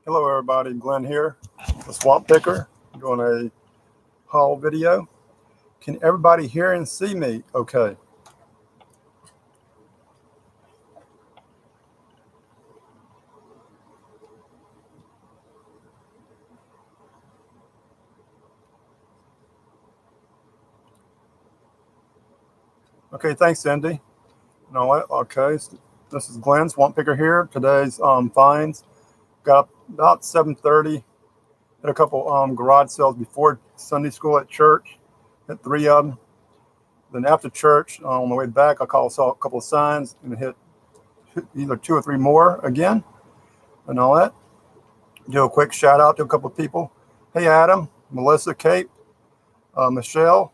Hello everybody, Glenn here, the Swamp Picker, doing a haul video. Can everybody hear and see me okay? Okay, thanks Cindy. You know what, okay, so this is Glenn, Swamp Picker here. Today's finds, got up about 7:30, hit a couple garage sales before Sunday school at church, hit 3 of them. Then after church, on the way back, saw a couple of signs and hit either 2 or 3 more again and all that. Do a quick shout out to a couple of people. Hey Adam, Melissa, Kate, Michelle,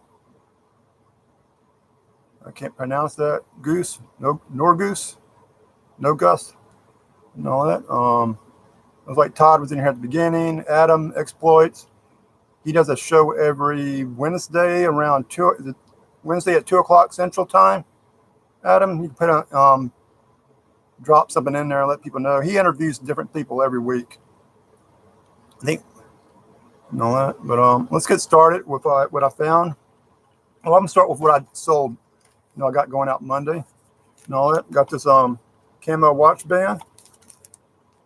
I can't pronounce that, Goose, Norgoose, No Gus, and all that. It was like Todd was in here at the beginning. Adam Exploits, he does a show every Wednesday around Wednesday at 2 o'clock Central Time. Adam, you can put drop something in there and let people know. He interviews different people every week, I think, and all that. But let's get started with what I found. Well, I'm gonna start with what I sold. I got going out Monday and all that. Got this camo watch band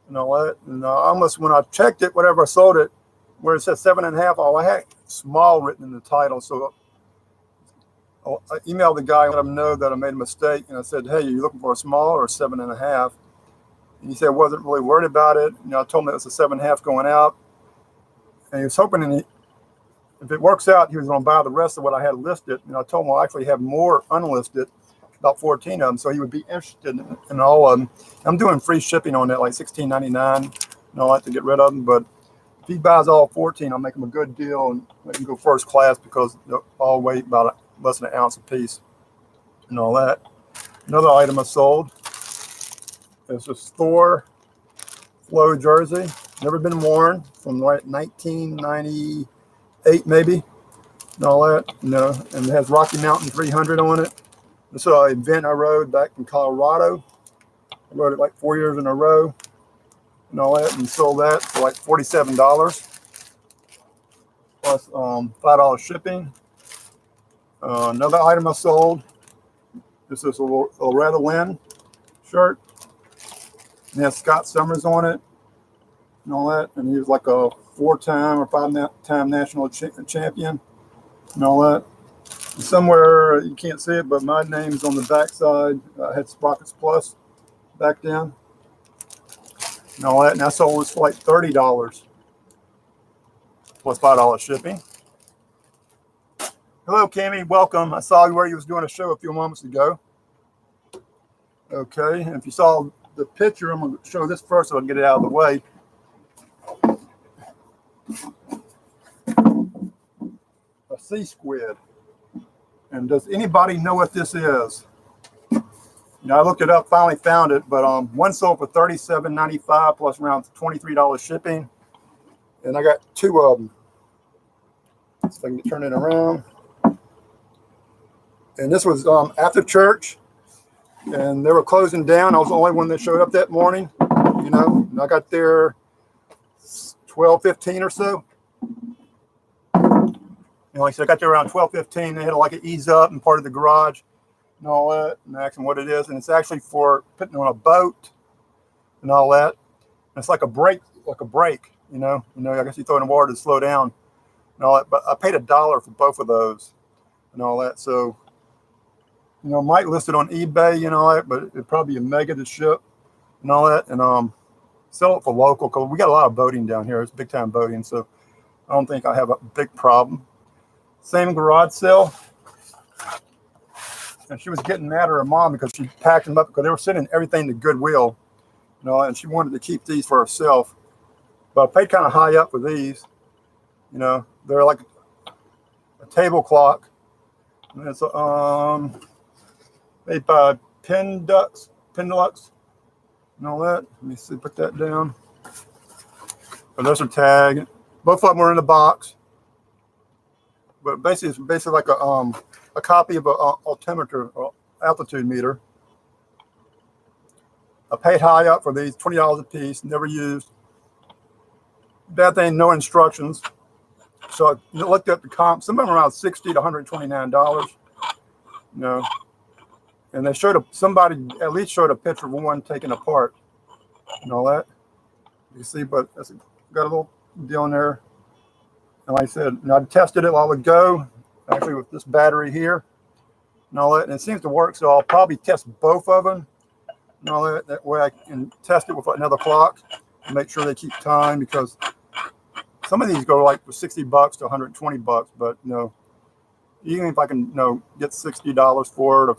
and all that. And almost when I checked it, whatever I sold it, where it says 7.5, I had small written in the title. So I emailed the guy and let him know that I made a mistake. And I said, hey, are you looking for a small or 7.5? And he said, I wasn't really worried about it. I told him it was a 7.5 going out. And he was hoping if it works out, he was going to buy the rest of what I had listed. And I told him I actually have more unlisted, about 14 of them. So he would be interested in all of them. I'm doing free shipping on that, like $16.99 and all that to get rid of them. But if he buys all 14, I'll make him a good deal and let him go first class because they'll all weigh about less than an ounce a piece and all that. Another item I sold is this Thor Flow jersey. Never been worn, from like 1998 maybe and all that. And it has Rocky Mountain 300 on it. This is an event I rode back in Colorado. I rode it like 4 years in a row and all that, and sold that for like $47 plus $5 shipping. Another item I sold, this is a Loretta Lynn shirt. And it has Scott Summers on it and all that. And he was like a 4-time or 5-time national champion and all that. And somewhere you can't see it, but my name's on the back side. I had Sprockets Plus back down and all that. And I sold this for like $30 plus $5 shipping. Hello, Cammy. Welcome. I saw where you was doing a show a few moments ago. Okay. And if you saw the picture, I'm going to show this first so I can get it out of the way. A sea squid. And does anybody know what this is? I looked it up, finally found it, but one sold for $37.95 plus around $23 shipping. And I got 2 of them. So I can turn it around. And this was after church, and they were closing down. I was the only one that showed up that morning, and I got there 12:15 or so. Like I said, I got there around 12:15. They had like an ease up and part of the garage and all that, and asking what it is. And it's actually for putting on a boat and all that. And it's like a brake, I guess you throw it in water to slow down and all that. But I paid $1 for both of those and all that. So, might list it on eBay, but it'd probably be a mega to ship and all that. And sell it for local, because we got a lot of boating down here. It's big time boating. So I don't think I have a big problem. Same garage sale. And she was getting mad at her mom because she packed them up because they were sending everything to Goodwill, and she wanted to keep these for herself. But I paid kind of high up for these. They're like a table clock. And it's made by Pendulux, and all that. Let me see, put that down. But those are tagged. Both of them were in the box. But basically, it's basically like a copy of an altimeter or altitude meter. I paid high up for these, $20 a piece, never used. bad thing, no instructions. So I looked at the comp, some of them around $60 to $129, you know. And they showed somebody at least showed a picture of one taken apart and all that. You see, but it's got a little deal in there. And like I said, I tested it a while ago, actually with this battery here and all that, and it seems to work. So I'll probably test both of them and all that. That way I can test it with another clock and make sure they keep time, because some of these go like for $60 to $120, but you know, even if I can, you know, get $60 for it or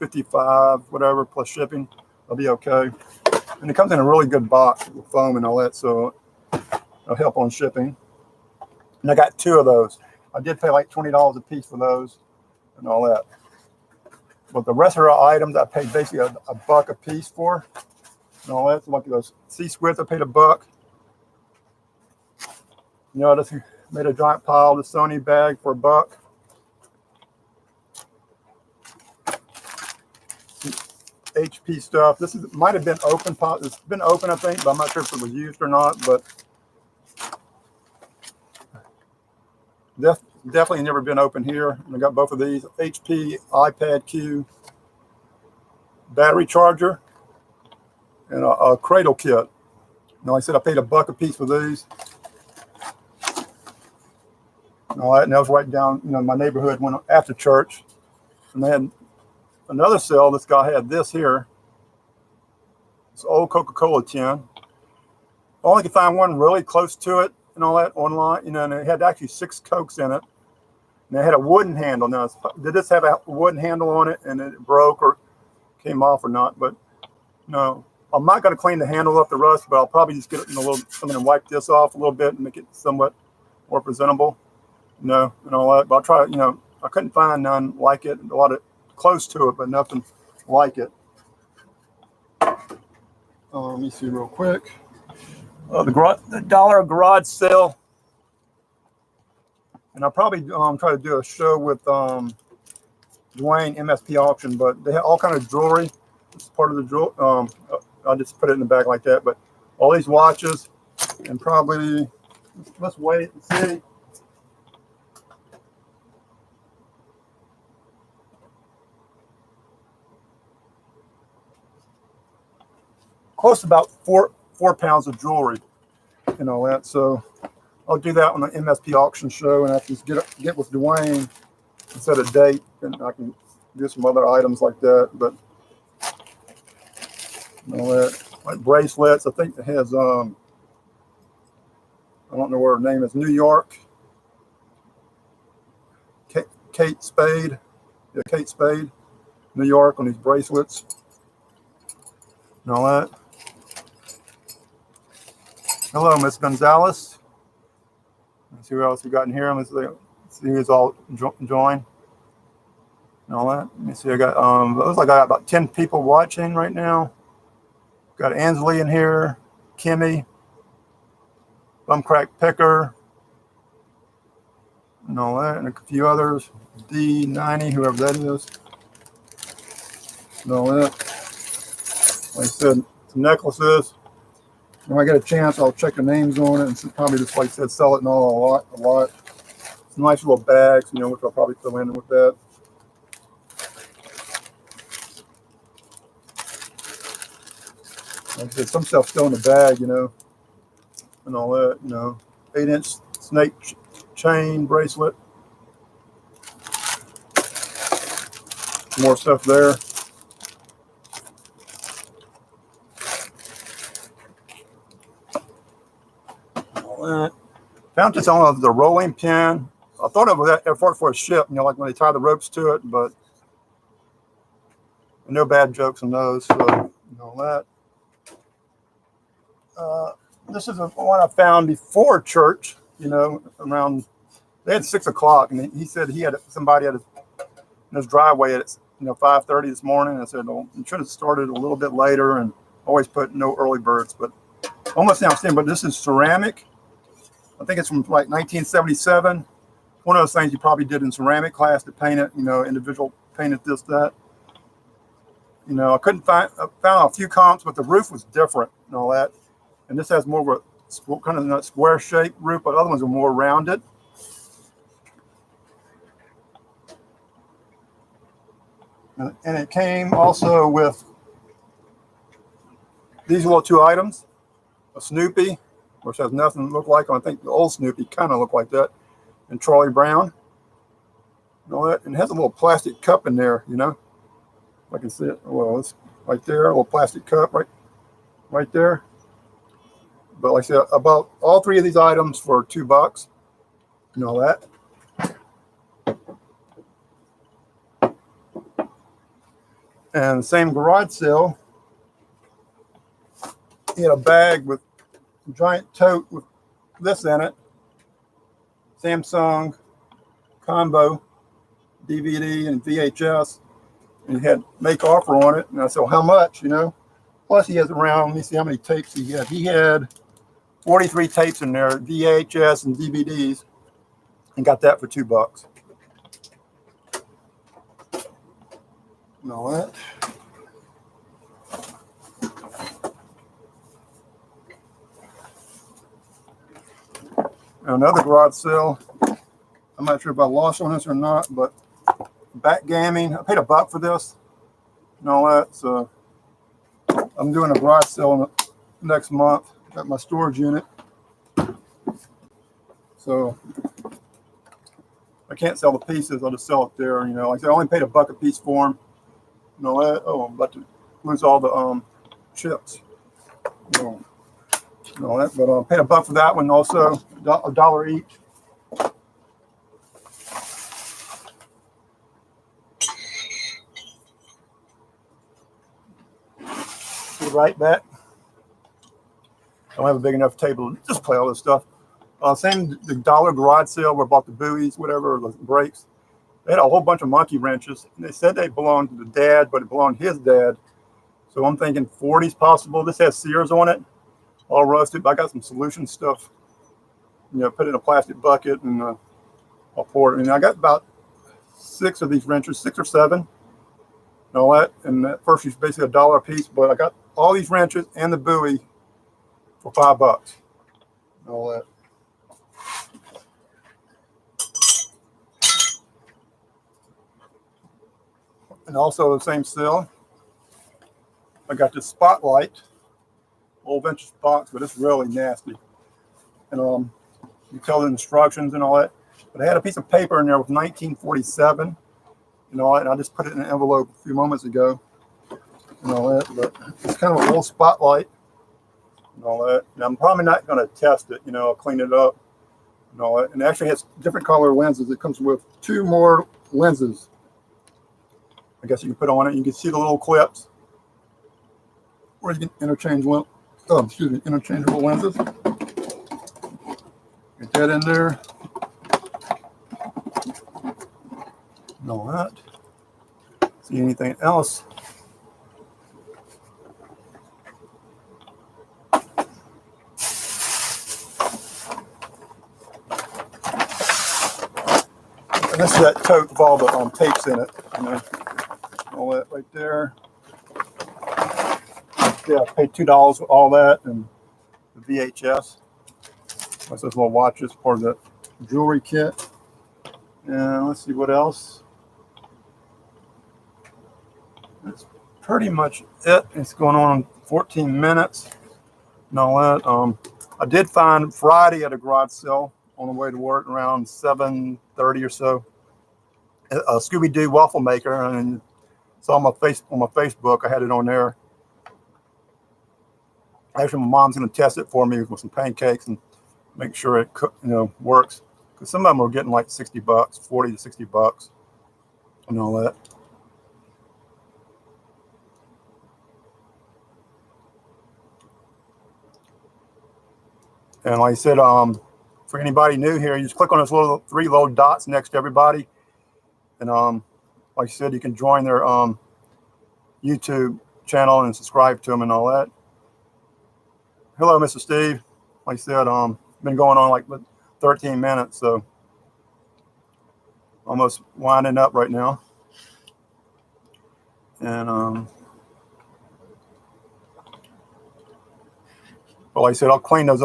$55, whatever, plus shipping, I'll be okay. And it comes in a really good box with foam and all that, so it'll help on shipping. And I got 2 of those. I did pay like $20 a piece for those and all that. But the rest of the items I paid basically a buck a piece for and all that. So like those C-squirts, I paid $1. You know, I just made a giant pile of the Sony bag for $1. HP stuff. This might have been open. It's been open, I think, but I'm not sure if it was used or not. But definitely never been open here. And I got both of these HP iPad Q battery charger and a cradle kit. Now, like I said, I paid $1 a piece for these. And all that, and that was right down, you know, my neighborhood went after church, and they had another sale. This guy had this here. It's old Coca-Cola tin. I only could find one really close to it and all that online, you know, and it had actually 6 Cokes in it. And they had a wooden handle. Now, did this have a wooden handle on it and it broke or came off or not? But no, I'm not going to clean the handle up the rust, but I'll probably just get it in a little something and wipe this off a little bit and make it somewhat more presentable, you know, and all that. But I'll try, you know, I couldn't find none like it. A lot of close to it, but nothing like it. Let me see real quick. The dollar garage sale, and I'll probably try to do a show with Dwayne MSP Auction, but they have all kind of jewelry. It's part of the jewelry. I'll just put it in the bag like that. But all these watches, and probably let's wait and see. Close to about four pounds of jewelry and all that. So I'll do that on the MSP Auction show, and I can get with Dwayne and set a date, and I can do some other items like that. But all that, like bracelets, I think it has I don't know what her name is, New York. Kate Spade. Yeah, Kate Spade, New York, on these bracelets and all that. Hello, Miss Gonzalez. Let's see who else we got in here. Let's see who's all joined and all that. Let me see. I got it looks like I got about 10 people watching right now. Got Ansley in here, Kimmy, Bumcrack Picker, and all that, and a few others. D90, whoever that is, and all that. Like I said, some necklaces. When I get a chance, I'll check the names on it, and probably just, like I said, sell it and all a lot. Some nice little bags, you know, which I'll probably fill in with that. Like I said, some stuff still in the bag, you know, and all that, you know. 8-inch snake chain bracelet. More stuff there. Found this on the rolling pin. I thought it was for a ship, you know, like when they tie the ropes to it, but no bad jokes on those. So, you know, that. This is one I found before church, you know, around, they had 6 o'clock, and he said he had somebody in his driveway at, you know, 5:30 this morning. I said, well, you should have started a little bit later, and always put no early birds, but almost now but this is ceramic. I think it's from like 1977. One of those things you probably did in ceramic class to paint it, you know, individual painted this, that. You know, I found a few comps, but the roof was different and all that. And this has more of a kind of that square shaped roof, but other ones are more rounded. And it came also with these little two items: a Snoopy, which has nothing to look like. I think the old Snoopy kind of looked like that, and Charlie Brown. And all that, and it has a little plastic cup in there, you know. I can see it. Well, it's right there, a little plastic cup right there. But like I said, about all three of these items for $2 and all that. And same garage sale, he had a bag with a giant tote with this in it: Samsung combo DVD and VHS, and he had make offer on it. And I said, well, how much, you know? Plus he has around, let me see how many tapes he had. He had 43 tapes in there, VHS and DVDs, and got that for $2. And all that. Another garage sale. I'm not sure if I lost on this or not, but backgammon. I paid $1 for this and all that. So I'm doing a garage sale next month at my storage unit. So I can't sell the pieces. I'll just sell it there. You know, like I said, I only paid $1 a piece for them and all that. Oh, I'm about to lose all the chips. And all that, but I paid $1 for that one. Also, $1 each. Right back. I don't have a big enough table to display all this stuff. Same the dollar garage sale where I bought the buoys, whatever, the brakes. They had a whole bunch of monkey wrenches. And they said they belonged to the dad, but it belonged to his dad. So I'm thinking 40's possible. This has Sears on it, all rusted. But I got some solution stuff. You know, put it in a plastic bucket and I'll pour it. And I got about 6 of these wrenches, 6 or 7. And all that. And at first it's basically $1 a piece, but I got all these wrenches and the buoy for $5 and all that. And also the same sale, I got this Spotlight, old vintage box, but it's really nasty. And you tell the instructions and all that. But I had a piece of paper in there with 1947 and all that, and I just put it in an envelope a few moments ago and all that. But it's kind of a little Spotlight and all that. And I'm probably not going to test it, you know, I'll clean it up and all that. And it actually has different color lenses. It comes with 2 more lenses, I guess you can put on it. You can see the little clips where you can interchange interchangeable lenses. Get that in there. And all that. See anything else? And this is that tote with all the tapes in it, you know, all that right there. Yeah, I paid $2 for all that and the VHS. That's those little watches, part of the jewelry kit. And let's see what else. That's pretty much it. It's going on 14 minutes and all that. I did find Friday at a garage sale on the way to work around 7:30 or so, a Scooby-Doo waffle maker, and saw on my Facebook. I had it on there. Actually, my mom's going to test it for me with some pancakes and make sure it works. Because some of them are getting like $60, $40 to $60, and all that. And like I said, for anybody new here, you just click on those 3 little dots next to everybody, and like I said, you can join their YouTube channel and subscribe to them and all that. Hello, Mr. Steve. Like I said, been going on like 13 minutes, so almost winding up right now. And But like I said, I'll clean those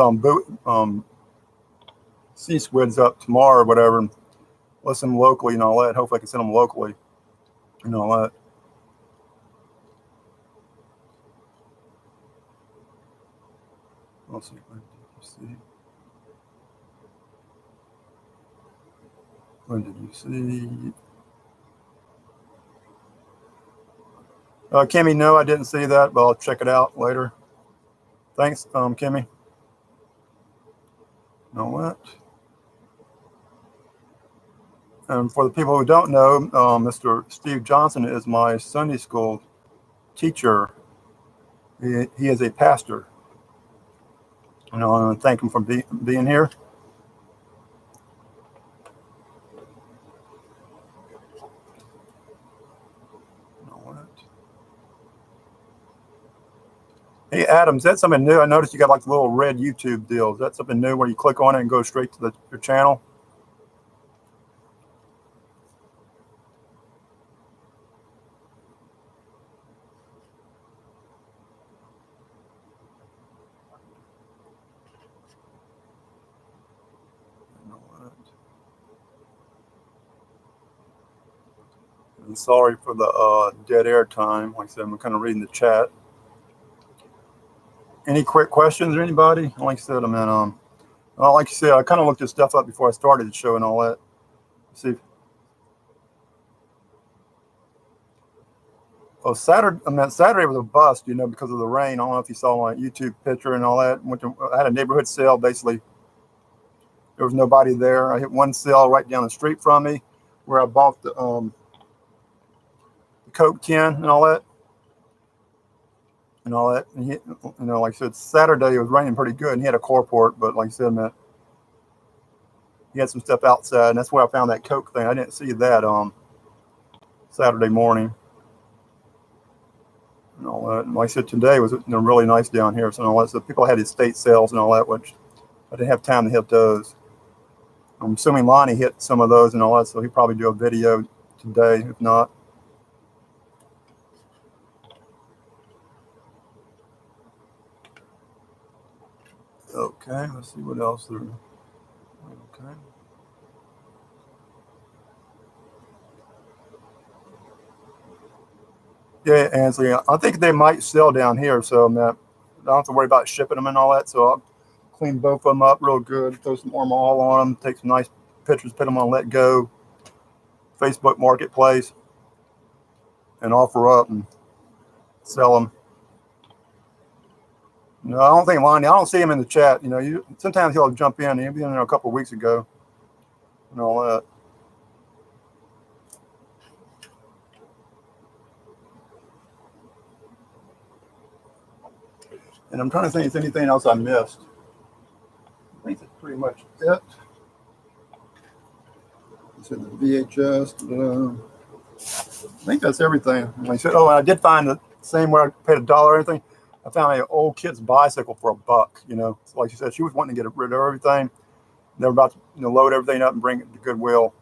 sea squids up tomorrow or whatever, and list them locally and all that. Hopefully I can send them locally and all that. Let's see. When did you see? Kimmy, no, I didn't see that, but I'll check it out later. Thanks, Kimmy. Know what? And for the people who don't know, Mr. Steve Johnson is my Sunday school teacher. He is a pastor. And I want to thank him for being here. Hey, Adams, that's something new. I noticed you got like the little red YouTube deal. Is that something new where you click on it and go straight to your channel? And sorry for the dead air time. Like I said, I'm kind of reading the chat. Any quick questions or anybody? Like I said, I mean, like you said, I kind of looked this stuff up before I started the show and all that. See. Oh, Saturday was a bust, because of the rain. I don't know if you saw my YouTube picture and all that. I had a neighborhood sale. Basically, there was nobody there. I hit one sale right down the street from me, where I bought the Coke tin and all that. And all that, and like I said, Saturday it was raining pretty good, and he had a carport, but like I said, man, he had some stuff outside, and that's where I found that Coke thing. I didn't see that Saturday morning. And all that. And like I said, today was really nice down here, so all that. So people had estate sales and all that, which I didn't have time to hit those. I'm assuming Lonnie hit some of those and all that, so he'll probably do a video today, if not. Okay, let's see what else there. Okay. Yeah, Ansley, I think they might sell down here, so I don't have to worry about shipping them and all that. So I'll clean both of them up real good, throw some Armor All on them, take some nice pictures, put them on Let Go, Facebook Marketplace, and offer up and sell them. No, I don't think Lonnie. I don't see him in the chat. Sometimes he'll jump in. He'll be in there a couple of weeks ago, and all that. And I'm trying to think if there's anything else I missed. I think that's pretty much it. It's in the VHS. I think that's everything. Like I said, and I did find the same where I paid $1 or anything. I found an old kid's bicycle for $1. So like she said, she was wanting to get rid of everything. They were about to load everything up and bring it to Goodwill.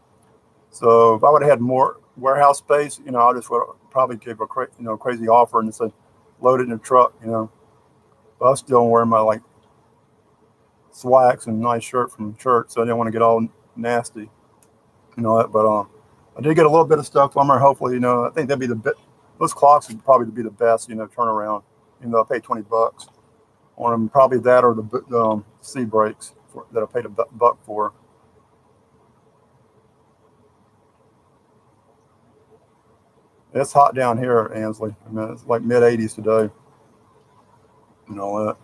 So if I would have had more warehouse space, I just would probably give a crazy offer and say load it in a truck. But I was still wearing my slacks and nice shirt from church, so I didn't want to get all nasty. But I did get a little bit of stuff from her. Hopefully, I think that'd be those clocks would probably be the best, turnaround. I paid $20 on them. Probably that or the C brakes that I paid $1 for. It's hot down here, Ansley. It's like mid-80s today. All that.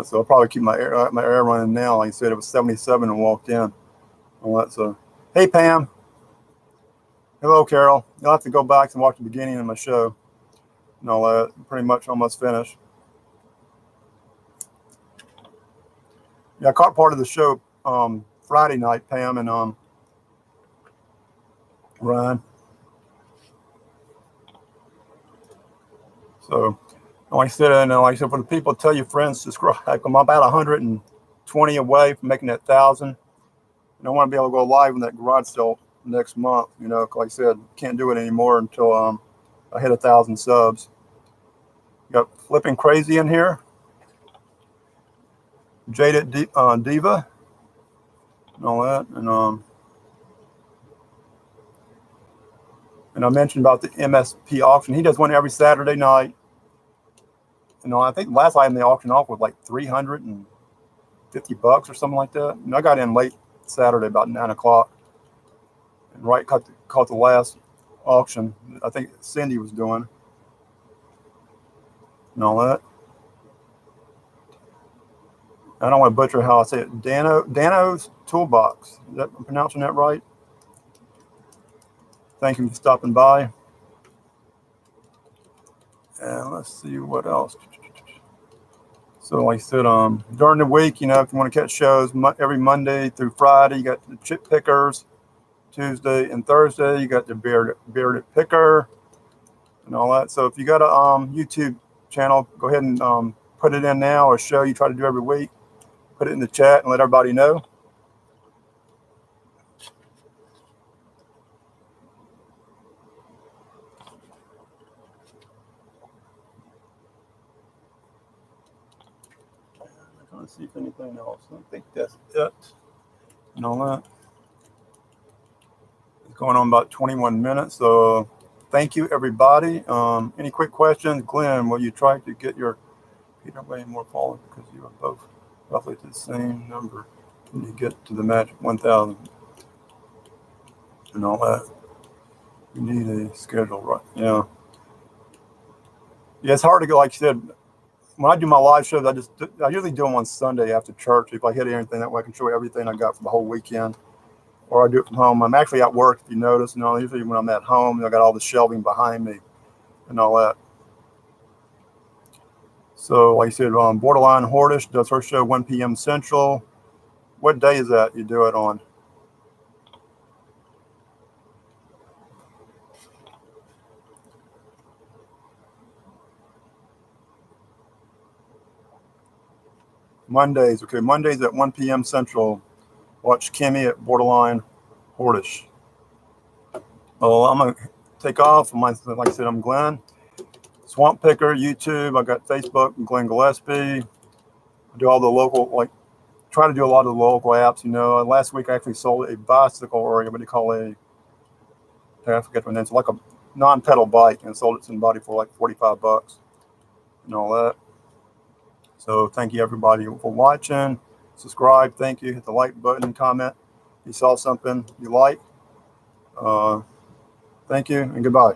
So I'll probably keep my air running now. Like I said, it was 77 and walked in. All that. So, hey, Pam. Hello, Carol. You'll have to go back and watch the beginning of my show. All that. Pretty much almost finished. Yeah, I caught part of the show Friday night, Pam and Ryan. So, like I said, for the people, tell your friends, subscribe. I'm about 120 away from making that 1,000. I want to be able to go live in that garage sale next month. Like I said, can't do it anymore until I hit 1,000 subs. Got Flipping Crazy in here. Jaded Diva and all that. And I mentioned about the MSP auction. He does one every Saturday night. I think last item they auctioned off was like $350 or something like that. And I got in late Saturday about 9 o'clock, and caught the last auction. I think Cindy was doing and all that. I don't want to butcher how I say it. Dano's Toolbox. Is that, I'm pronouncing that right? Thank you for stopping by. And let's see what else. So like I said, during the week, if you want to catch shows every Monday through Friday, you got the Chip Pickers. Tuesday and Thursday, you got the Bearded Picker and all that. So if you got a YouTube channel, go ahead and put it in now, or show you try to do every week. Put it in the chat and let everybody know. I'm trying to see if anything else. I think that's it and all that. It's going on about 21 minutes. So thank you, everybody. Any quick questions? Glenn, will you try to get your Peter way more followers because you are both roughly to the same number when you get to the magic 1,000 and all that? You need a schedule, right? Yeah. Yeah, it's hard to go. Like you said, when I do my live shows, I usually do them on Sunday after church. If I hit anything, that way I can show you everything I got for the whole weekend. Or I do it from home. I'm actually at work, if you notice. Usually when I'm at home, I got all the shelving behind me and all that. So, like I said, Borderline Hordish does her show 1 p.m. Central. What day is that you do it on? Mondays. Okay, Mondays at 1 p.m. Central. Watch Kimmy at Borderline Hordish. Oh, I'm going to take off. Like I said, I'm Glenn. Swamp Picker, YouTube. I got Facebook, Glenn Gillespie. I do all the local, try to do a lot of the local apps. Last week I actually sold a bicycle, or what do you call I forget the name. It's like a non-pedal bike, and sold it to somebody for like $45 and all that. So thank you, everybody, for watching. Subscribe. Thank you. Hit the like button. Comment if you saw something you like. Thank you and goodbye.